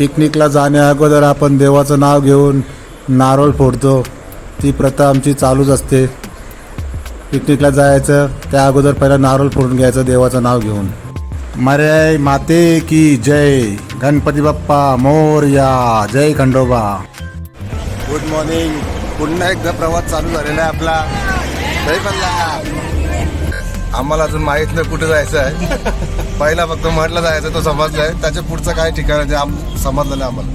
पिकनिकला जाण्या अगोदर आपण देवाचं नाव घेऊन नारळ फोडतो. ती प्रथा आमची चालूच असते. पिकनिकला जायचं त्या अगोदर पहिला नारळ फोडून घ्यायचं देवाचं नाव घेऊन. मर्याय माते की जय, गणपती बाप्पा मोरया, जय खंडोबा. Good morning. पुन्हा एकदा प्रवास चालू झालेला आहे आपला. जय मल्हार. आम्हाला अजून माहीत नाही कुठे जायचं आहे. पहिला फक्त महडला जायचं, तो समजला आहे. त्याच्या पुढचं काय ठिकाण आहे ते समजलं नाही आम्हाला.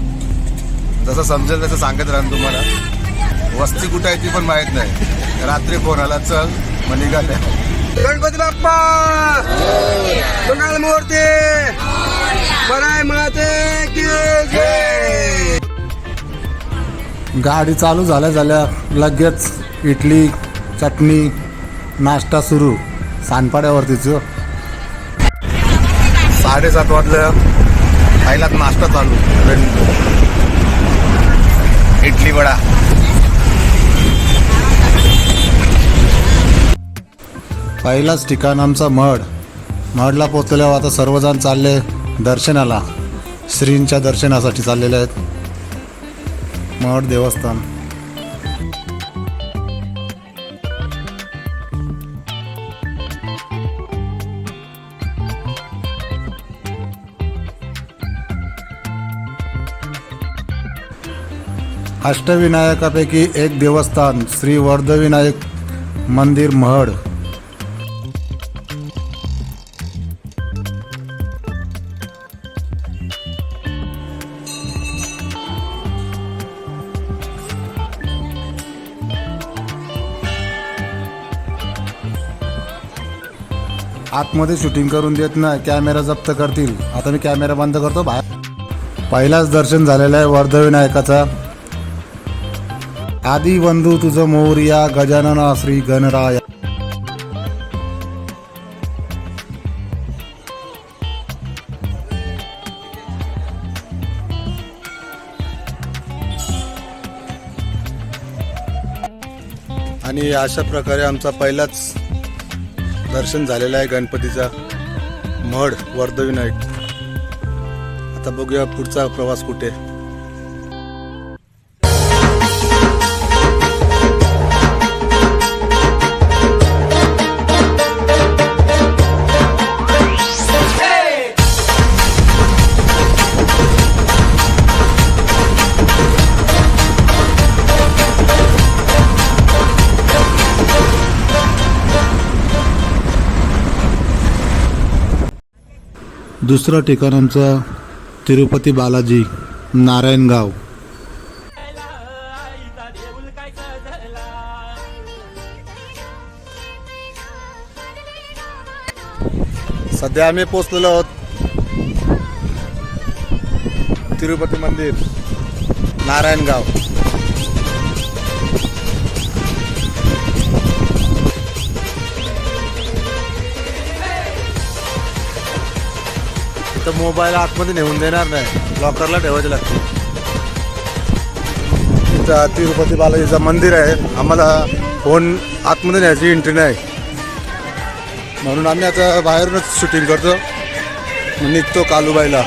जसं समजेल तसं सांगत राहून तुम्हाला. वस्ती कुठं आहे ती पण माहीत नाही. रात्री फोन आला, चल मग निघाले. गणपती बाप्पा मंगल मूर्ती बराय माते की जय. गाडी चालू झाल्या लगेच इडली चटणी नाश्ता सुरू सानपाड्यावरतीच. 7:30 वाजलं. पहिलाच नाश्ता चालू. इडली वडा. पहिलाच ठिकाण आमचा महडला पोचल्यावर आता सर्वजण चालले दर्शनाला. श्रींच्या दर्शनासाठी चाललेले आहेत. महड देवस्थान. अष्टविनायकापैकी एक देवस्थान श्री वर्धविनायक मंदिर महड. आतमध्ये शूटिंग करून देत नाही, कॅमेरा जप्त करतील. आता मी कॅमेरा बंद करतो बाहेर. पहिलाच दर्शन झालेलं आहे वर्धविनायकाचा. आदी बंधू तुझं मोरया, गजानना श्री गणराया. आणि अशा प्रकारे आमचा पहिलाच दर्शन झालेलं आहे गणपतीचा महड वर्धविनायक. आता बघूया पुढचा प्रवास कुठे. दुसरं ठिकाण आमचं तिरुपती बालाजी नारायणगाव. सध्या आम्ही पोचलेलो आहोत तिरुपती मंदिर नारायणगाव. तर मोबाईल आतमध्ये नेऊन देणार नाही, लॉकरला ठेवायचे लागते. तिथं तिरुपती बालाजीचं मंदिर आहे. आम्हाला फोन आतमध्ये न्यायची एंट्री नाही, म्हणून आम्ही आता बाहेरूनच शूटिंग करतो. निघतो कालूबाईला.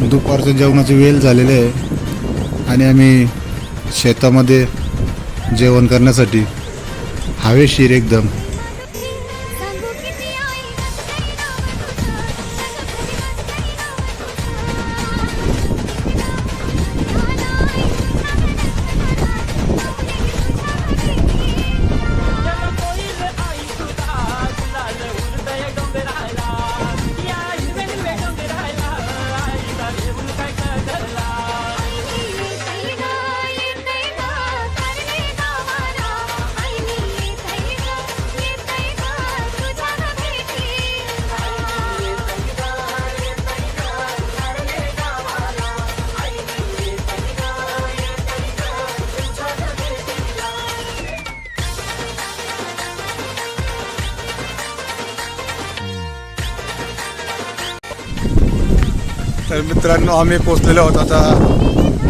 दुपारच्या जेवणाची वेळ झालेली आहे आणि आम्ही शेतामध्ये जेवण करण्यासाठी. हवेशीर एकदम. तर मित्रांनो आम्ही पोचलेलो होतो आता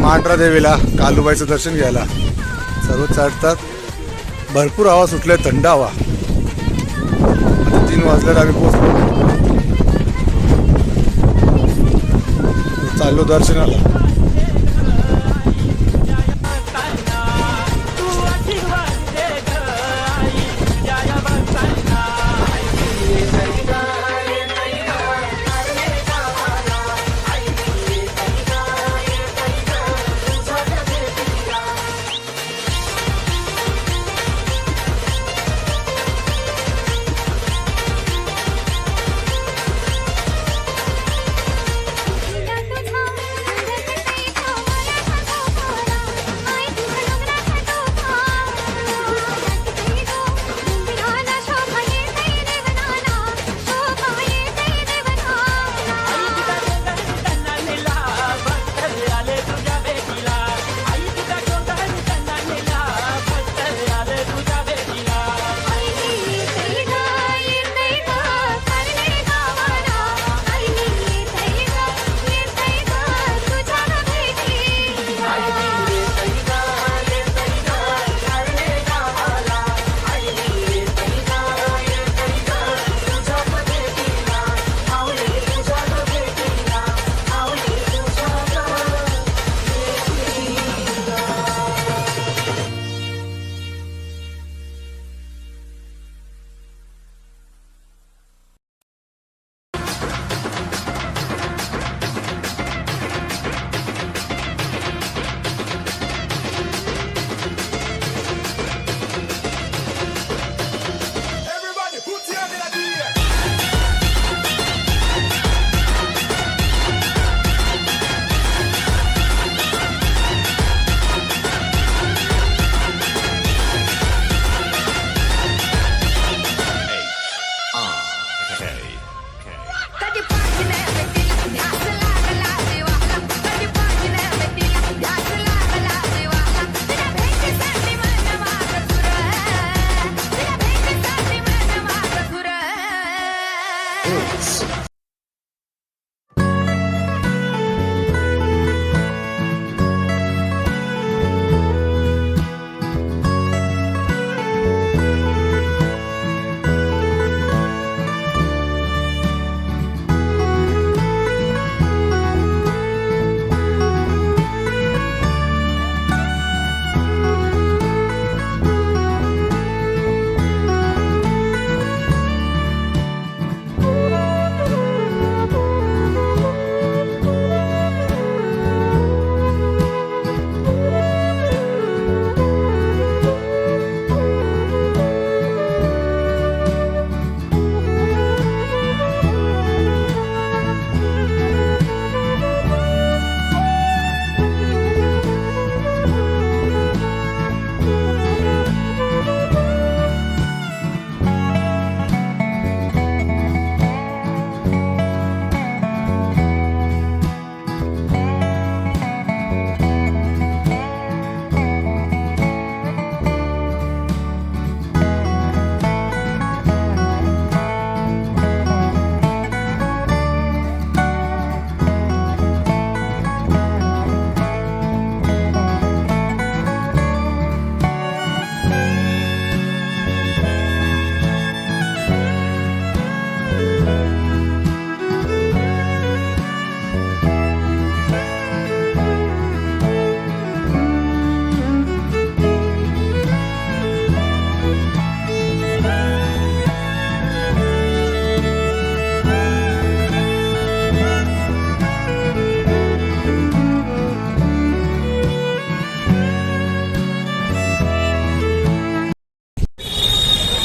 मांढरा देवीला कालूबाईचं दर्शन घ्यायला. सर्व चढतात, भरपूर हवा सुटले, थंड हवा. आता 3 वाजल्यावर आम्ही पोचलो, चाललो दर्शनाला.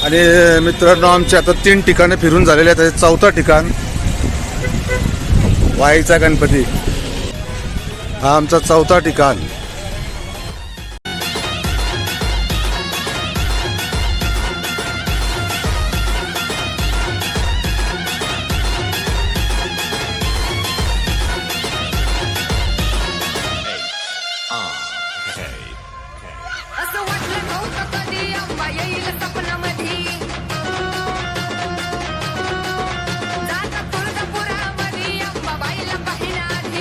आणि मित्रांनो आमचे आता 3 ठिकाणे फिरून झालेले आहेत. त्याचे 4थं ठिकाण वाईचा गणपती. हा आमचा 4था ठिकाण. जाता तुळजापुरामध्ये अंबाबाईला पाहण्यासाठी.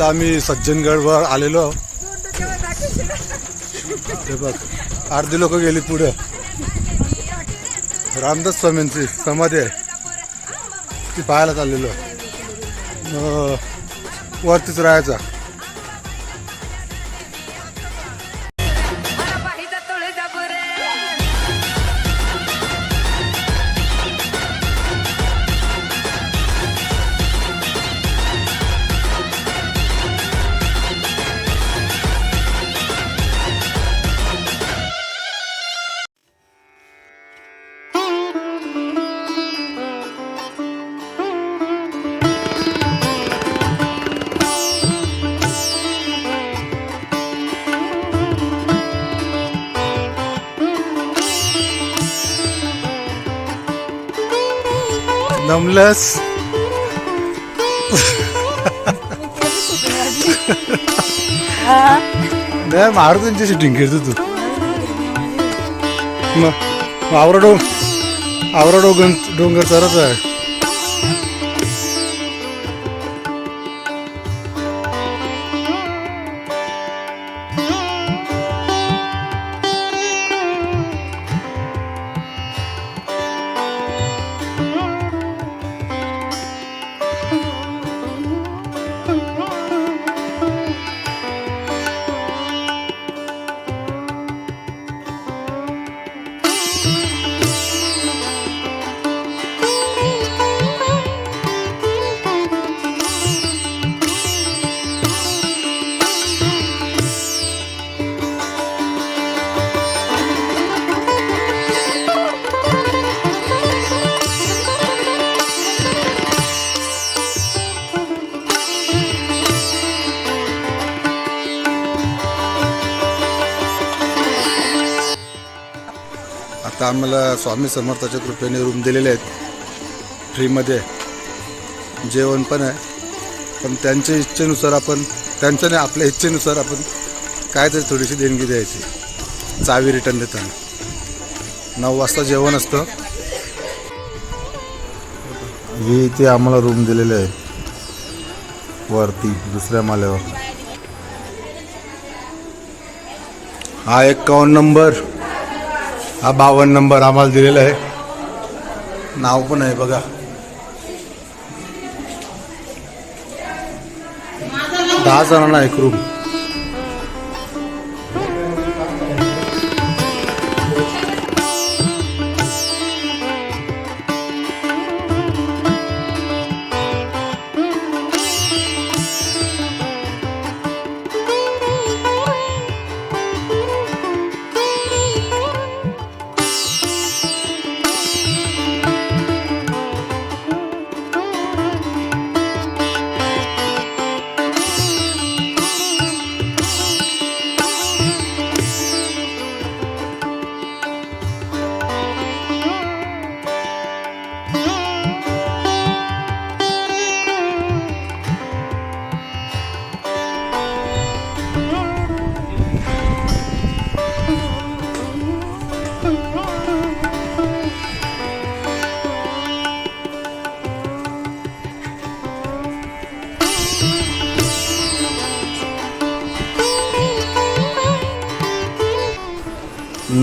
आता आम्ही सज्जनगडवर आलेलो. हे बघ अर्धी लोक गेली पुढे. रामदास स्वामींची समाधी आहे ती पाहायला चाललेलो. वरतीच राहायचा. नमलस नाही मारुतींची शूटिंग करतो तू. मग आवरा डोंगर चरत आहे. आता आम्हाला स्वामी समर्थाच्या कृपेने रूम दिलेले आहेत फ्रीमध्ये. जेवण पण आहे, पण त्यांच्या इच्छेनुसार आपण त्यांच्या नाही आपल्या इच्छेनुसार आपण काहीतरी थोडीशी देणगी द्यायची चावी रिटर्न देताना. 9 वाजता जेवण असतं. ही इथे आम्हाला रूम दिलेले आहे वरती दुसऱ्या माल्यावर. हा 51 नंबर, हा 52 नंबर आम्हाला दिलेला आहे. नाव पण आहे बघा. दहा जणांना एक रूम.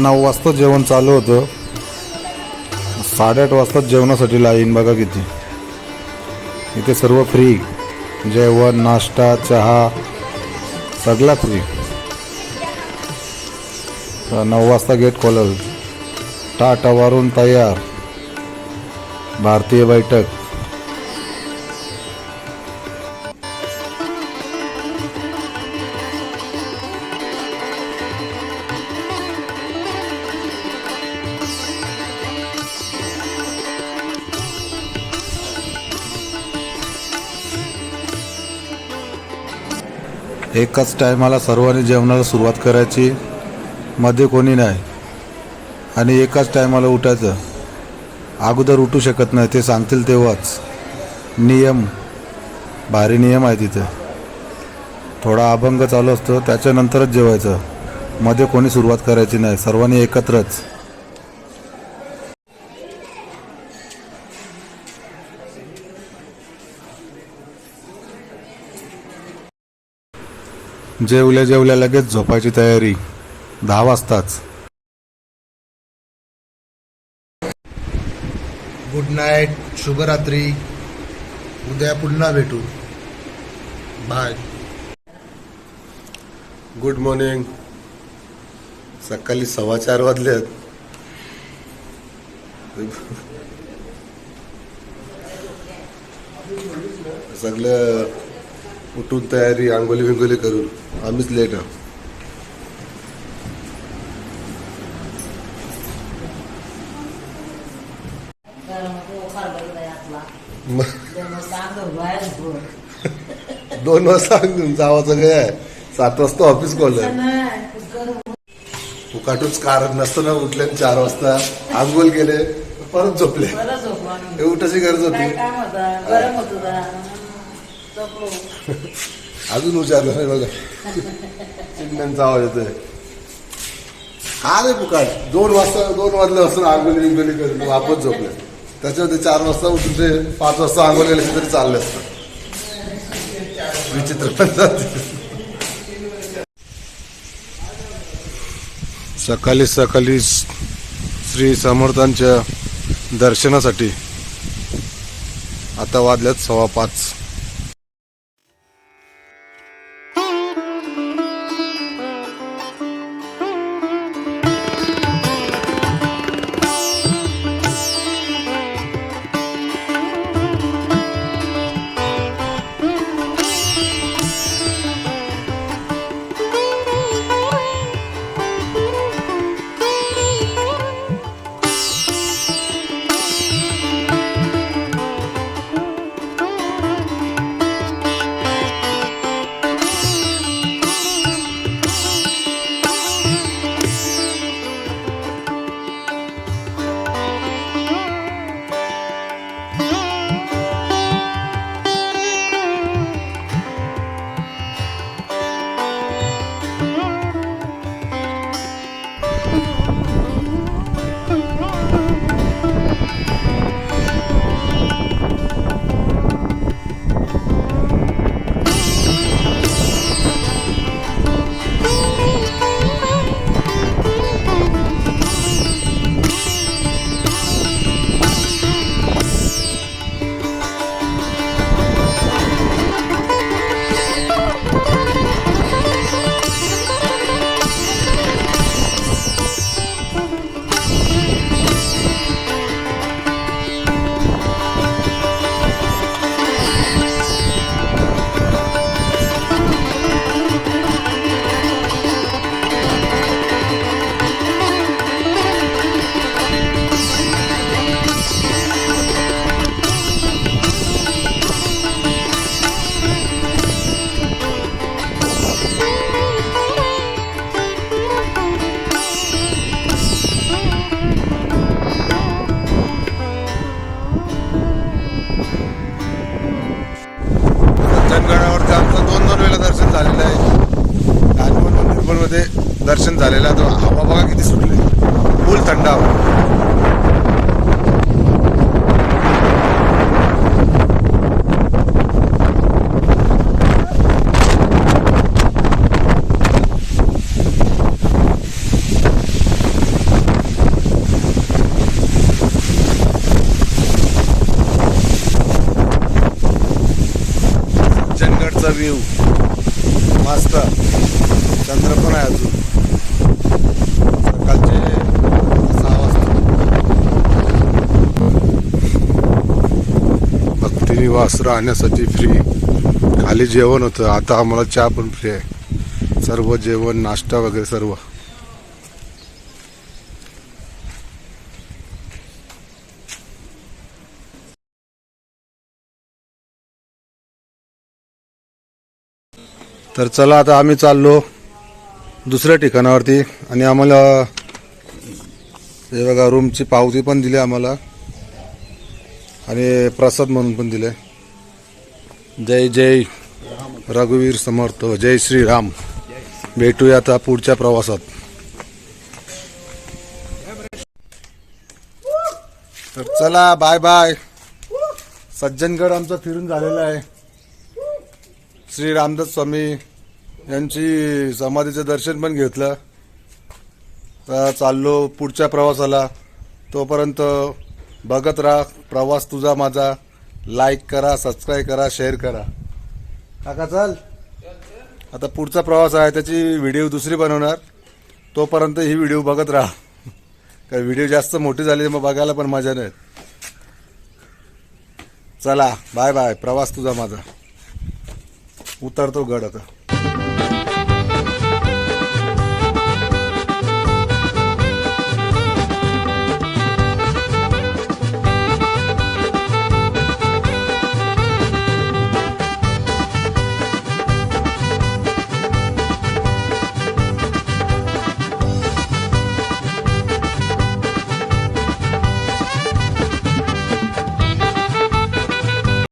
नऊ वाजता जेवण चालू होतं. 8:30 वाजता जेवणासाठी लाईन बघा किती. इथे सर्व फ्री, जेवण, नाश्ता, चहा सगळा फ्री. 9 वाजता गेट खोलल. टाटावरून तयार भारतीय बैठक. एकाच टायमाला सर्वांनी जेवणाला सुरुवात करायची, मध्ये कोणी नाही. आणि एकाच टायमाला उठायचं. अगोदर उठू शकत नाही, ते सांगतील तेव्हाच. नियम, भारी नियम आहे तिथे. थोडा अभंग चालू असतो, त्याच्यानंतरच जेवायचं. मध्ये कोणी सुरुवात करायची नाही, सर्वांनी एकत्रच. जेवल्या जेवल्या लगेच झोपायची तयारी 10 वाजताच. गुड नाईट, शुभरात्री. उद्या पुन्हा भेटू. बाय. Good morning. सकाळी 4:15 वाजलेत. सगळं उठून तयारी, आंघोळी बिंगोली करून आम्हीच लेट आहोत. मग 2 वाजता जावाचं काय आहे, 7 वाजता ऑफिस खोललं. फुकाटूच कारण नसतं ना. उठले 4 वाजता, आंघोळ केले, परत झोपले. हे उठायची गरज होती. अजून विचारलं नाही बघा. चिमण्यांचा आवाज येतोय. हा रे फुकाट 2 वाजल्यापासून आंघोळी बिंगोली करून वापस झोपले. त्याच्यामध्ये 4 वाजता उठून ते 5 वाजता आंघोळ गेले तरी चालले असतं. विचित्र पण सकाळी सकाळी श्री समर्थांच्या दर्शनासाठी आता वाजल्यात 5:15. सज्जनगडावरती आमचं 2 वेळेला दर्शन झालेलं आहे. हनुमान मंदिरमध्ये दर्शन झालेलं आहे. तो हवा बघा किती सुटली, फुल थंड हवा. सज्जनगडचा व्ह्यू मस्त. चंद्र पण आहे अजून. सकाळचे 6 वाजता. भक्तिनिवास राहण्यासाठी फ्री. खाली जेवण होतं, आता आम्हाला चहा पण फ्री आहे. सर्व जेवण, नाश्ता वगैरे सर्व. तर चला आता आम्ही चाललो दुसऱ्या ठिकाणावरती. आणि आम्हाला हे बघा रूमची पावती पण दिली आम्हाला आणि प्रसाद म्हणून पण दिले. जय जय रघुवीर समर्थ, जय श्रीराम. भेटूया आता पुढच्या प्रवासात. तर चला बाय बाय. सज्जनगड आमचं फिरून झालेलं आहे. श्री रामदास स्वामी यांची समाधीचं दर्शन पण घेतलं. तर चाललो पुढच्या प्रवासाला. तोपर्यंत बघत राहा प्रवास तुझा माझा. लाईक करा, सबस्क्राईब करा, शेअर करा. काका चल, आता पुढचा प्रवास आहे त्याची व्हिडिओ दुसरी बनवणार. तोपर्यंत ही व्हिडिओ बघत राहा. कारण व्हिडिओ जास्त मोठी झाली मग बघायला पण मजा नाही. चला बाय बाय. प्रवास तुझा माझा. उतरतो गड आता.